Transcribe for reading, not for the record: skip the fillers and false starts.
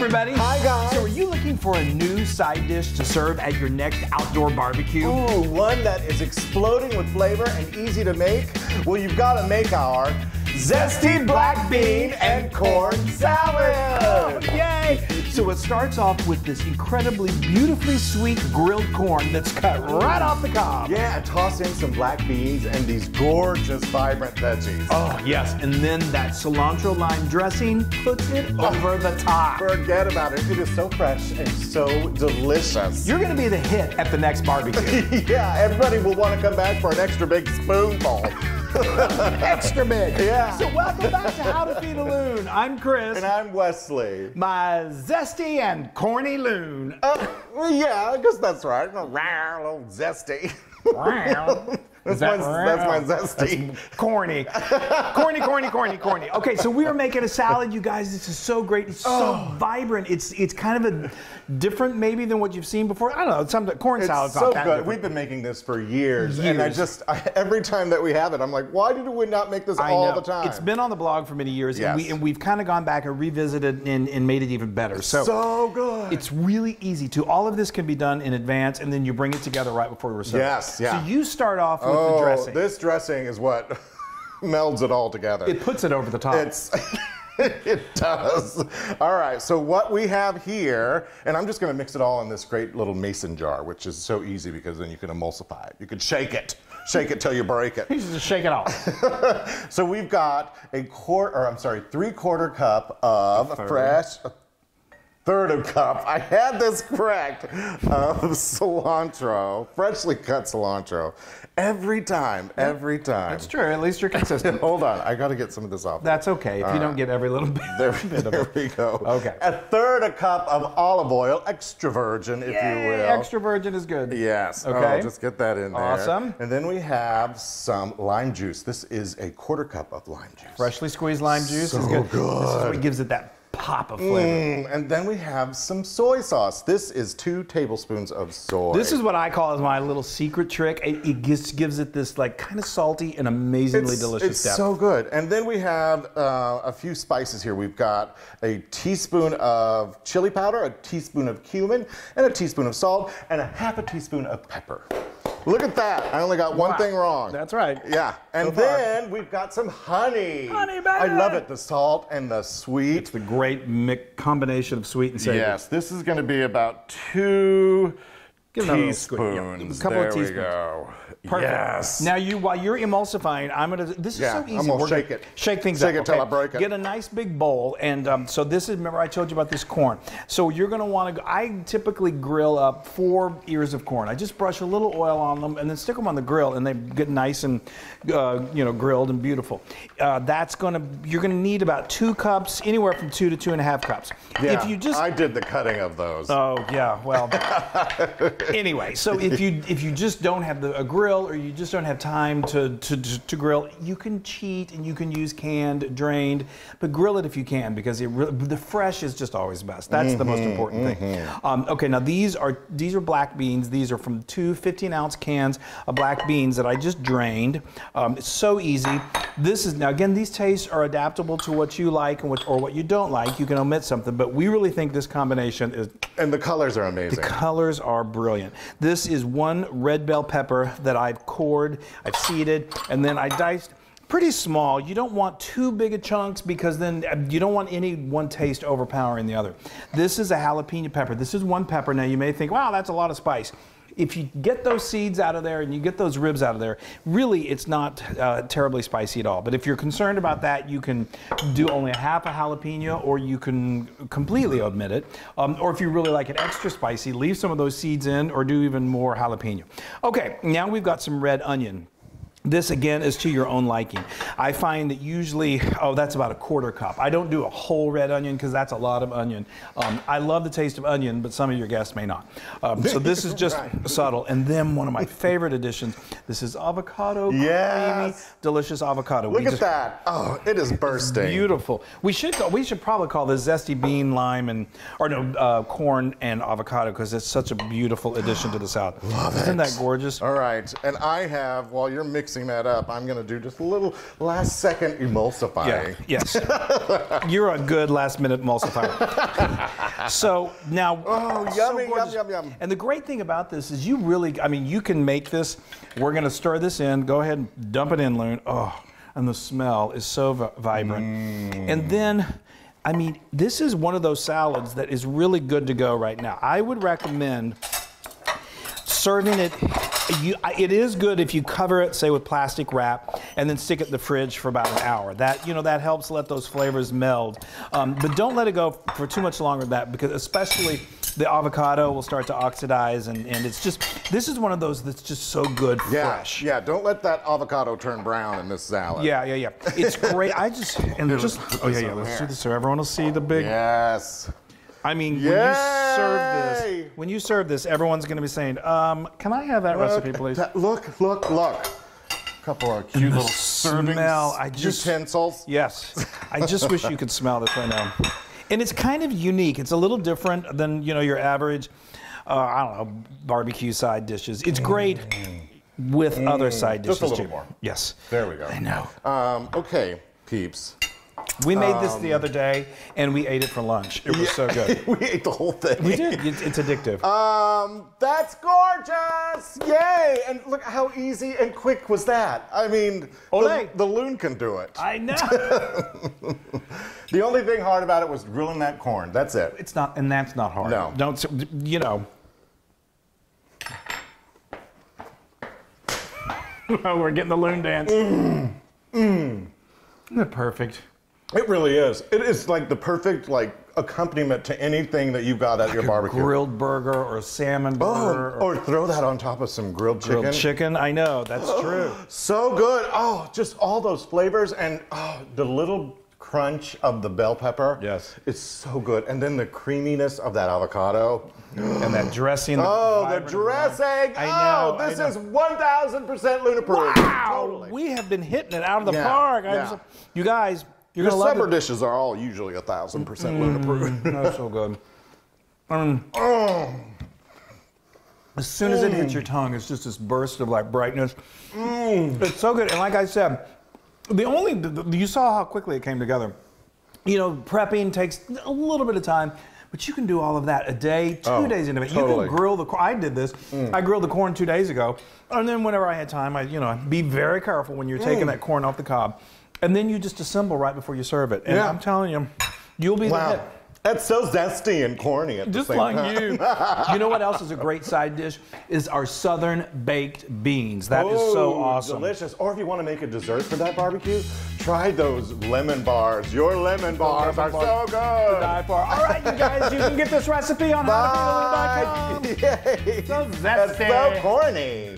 everybody. Hi, guys. So are you looking for a new side dish to serve at your next outdoor barbecue? Ooh, one that is exploding with flavor and easy to make? Well, you've got to make our zesty black bean and corn salad. Yay! So it starts off with this incredibly beautifully sweet grilled corn that's cut right off the cob. Yeah, and toss in some black beans and these gorgeous, vibrant veggies. Oh, yes. And then that cilantro lime dressing puts it over the top. Forget about it. It is so fresh and so delicious. You're going to be the hit at the next barbecue. Yeah, everybody will want to come back for an extra big spoonful. Extra big. Yeah. So welcome back to How to Feed a Loon. I'm Chris. And I'm Wesley. My zesty and corny loon. Yeah, I guess that's right. A little zesty. That's my zesty. That's corny. Corny. Okay, so we are making a salad, you guys. This is so great. It's so vibrant. It's kind of a different maybe than what you've seen before. I don't know. Some corn salad's so not that good. different. We've been making this for years. And every time that we have it, I'm like, why did we not make this all the time? It's been on the blog for many years, yes. and we've kind of gone back and revisited and made it even better. So good. It's really easy to. All of this can be done in advance, and then you bring it together right before we're serving. Yes, yeah. So you start off with the dressing. This dressing is what melds it all together. It puts it over the top. It does. All right, so what we have here, and I'm just going to mix it all in this great little mason jar, which is so easy because then you can emulsify it. You can shake it. Shake it till you break it. You just shake it off. So we've got 3/4 cup of fresh, third of cup, I had this correct, of cilantro, freshly cut cilantro. Every time. That's true. At least you're consistent. Hold on, I got to get some of this off. That's okay if you don't get every little bit. There we go. Okay. 1/3 cup of olive oil, extra virgin, if you will. Extra virgin is good. Yes. Okay. Just get that in there. Awesome. And then we have some lime juice. This is 1/4 cup of lime juice. Freshly squeezed lime juice is good. This is what gives it that pop of flavor. And then we have some soy sauce. This is 2 tablespoons of soy. This is what I call as my little secret trick. It just gives it this like kind of salty and amazingly delicious depth. It's so good. And then we have a few spices here. We've got a teaspoon of chili powder, a teaspoon of cumin, and a teaspoon of salt, and 1/2 teaspoon of pepper. Look at that. I only got one thing wrong. That's right. Yeah. And then we've got some honey. Honey, baby. I love it. The salt and the sweet. It's the great combination of sweet and savory. Yes. This is going to be about 2 Yeah, teaspoons. a couple of teaspoons. There we go. Perfect. Yes. Now while you're emulsifying, this is so easy. I'm gonna shake it. Shake things up. Shake it till I break it. Get a nice big bowl, and so this is. Remember, I told you about this corn. So you're gonna want to. I typically grill up 4 ears of corn. I just brush a little oil on them, and then stick them on the grill, and they get nice and grilled and beautiful. You're gonna need about 2 cups, anywhere from 2 to 2.5 cups. Yeah. If you just. I did the cutting of those. Oh yeah. Well. Anyway, so if you just don't have a grill, or you just don't have time to grill, you can cheat and you can use canned, drained, but grill it if you can, because the fresh is just always best. That's the most important thing. Okay, now these are black beans. These are from 2 15-ounce cans of black beans that I just drained. It's so easy. Now again, these tastes are adaptable to what you like or what you don't like. You can omit something, but we really think this combination is. And the colors are amazing. The colors are brilliant. This is 1 red bell pepper that I've cored, I've seeded, and then I diced pretty small. You don't want too big of chunks, because then you don't want any one taste overpowering the other. This is a jalapeno pepper. This is 1 pepper. Now you may think, wow, that's a lot of spice. If you get those seeds out of there and you get those ribs out of there, really it's not terribly spicy at all. But if you're concerned about that, you can do only 1/2 jalapeno, or you can completely omit it. Or if you really like it extra spicy, leave some of those seeds in, or do even more jalapeno. Okay, now we've got some red onion. This, again, is to your own liking. I find that usually, that's about 1/4 cup. I don't do a whole red onion because that's a lot of onion. I love the taste of onion, but some of your guests may not. So this is just subtle. And then one of my favorite additions, this is avocado, creamy, delicious avocado. Look at that. Oh, it is bursting. Beautiful. We should probably call this zesty bean, lime, corn and avocado, because it's such a beautiful addition to the salad. Love it. Isn't that gorgeous? All right. And I have, while you're mixing mixing that up, I'm going to do just a little last second emulsifying. Yeah, yes. You're a good last minute emulsifier. So now, oh, yummy, yum. And the great thing about this is you really, I mean, you can make this. We're going to stir this in. Go ahead and dump it in, Loon. Oh, and the smell is so vibrant. And then, I mean, this is one of those salads that is really good to go right now. I would recommend serving it. It is good if you cover it, say, with plastic wrap, and then stick it in the fridge for about an hour. That, you know, that helps let those flavors meld. But don't let it go for too much longer than that, because especially the avocado will start to oxidize, and it's just, this is one of those that's just so good fresh. Yeah, don't let that avocado turn brown in this salad. Yeah. It's great. Let's do this so everyone will see the big. Yes. I mean, when you serve this, everyone's going to be saying, can I have that recipe, please? Look. Couple of cute little serving utensils. Yes. I just wish you could smell this right now. And it's kind of unique. It's a little different than, you know, your average, I don't know, barbecue side dishes. It's great with other side dishes, just a little more. Yes. There we go. I know. Okay, peeps. We made this the other day, and we ate it for lunch. It was so good. We ate the whole thing. We did. It's addictive. That's gorgeous! Yay! And look how easy and quick was that. I mean, the Loon can do it. I know. The only thing hard about it was grilling that corn. That's it. It's not, and that's not hard. No. Don't, you know. We're getting the Loon dance. Isn't it perfect? It really is. It is like the perfect accompaniment to anything that you've got at your barbecue. A grilled burger or a salmon burger. Or throw that on top of some grilled chicken. Grilled chicken, I know, that's true. So good. Oh, just all those flavors and the little crunch of the bell pepper. Yes. It's so good. And then the creaminess of that avocado. And that dressing. The dressing. I know. This is 1,000% Loon approved. Wow. Totally. We have been hitting it out of the park. You guys, you're Your going to love supper it. dishes are all usually 1,000% Loon approved. That's so good. As soon as it hits your tongue, it's just this burst of brightness. It's so good. And like I said, you saw how quickly it came together. You know, prepping takes a little bit of time, but you can do all of that a day, 2 days into it. Totally. You can grill the corn. I did this. I grilled the corn 2 days ago, and then whenever I had time, be very careful when you're taking that corn off the cob, and then you just assemble right before you serve it. And I'm telling you, you'll be the hit. That's so zesty and corny at the same time. Just like you. You know what else is a great side dish? Is our southern baked beans. That is so awesome. Delicious. Or if you want to make a dessert for that barbecue, try those lemon bars. Your lemon bars are so good. To die for. All right, you guys, you can get this recipe on howtobeataloon.com. Yay. So zesty. That's so corny.